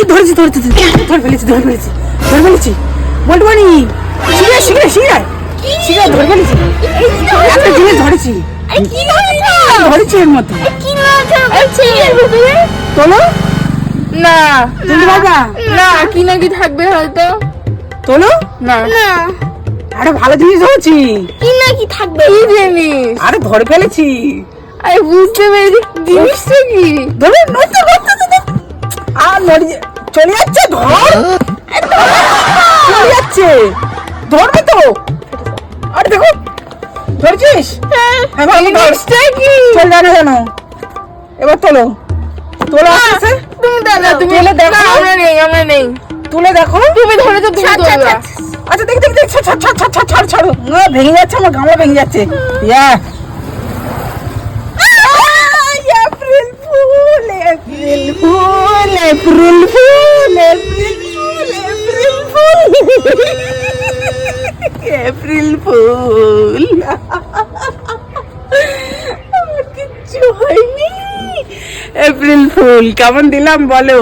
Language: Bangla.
ধরেছি ধরেছি ধরে ফেলেছি ধরে ফেলেছি ধরে ফেলেছি বলবানি শিখে শিখে শিখে শিখে ধরে ফেলেছি একটা জিনিস ধরেছি ধরেছি এর মতো তোলো না তুলতে পারবা না কি না কি থাকবে হয়তো তোলো না আরে ভালো জিনিস ধরেছি কি না কি থাকবে কি জিনিস আরে ধরে ফেলেছি আরে বুঝতে পেরেছি জিনিসটা কি ধরে নড়তে নড়তে আর নড়ে চলে যাচ্ছে ধর চলে যাচ্ছে ধরবে তো আরে দেখো ধরছিস হ্যাঁ ভালো ধর জিনিসটা কি চল জানো জানো এবার তোলো তোলো আসছে তুমি দাদা তুমি তুলে দেখো। আমরা নেই তুলে দেখো তুমি ধরে তো তুমি ধরবা আচ্ছা দেখ দেখ দেখ ছাড় ছাড় ছাড় ছাড় ছাড় ছাড় ভেঙে যাচ্ছে আমার গামলা ভেঙে যাচ্ছে yeah April fool April fool April fool April fool April fool আমার কিচ্ছু হয়নি এপ্রিল ফুল কেমন দিলাম বলো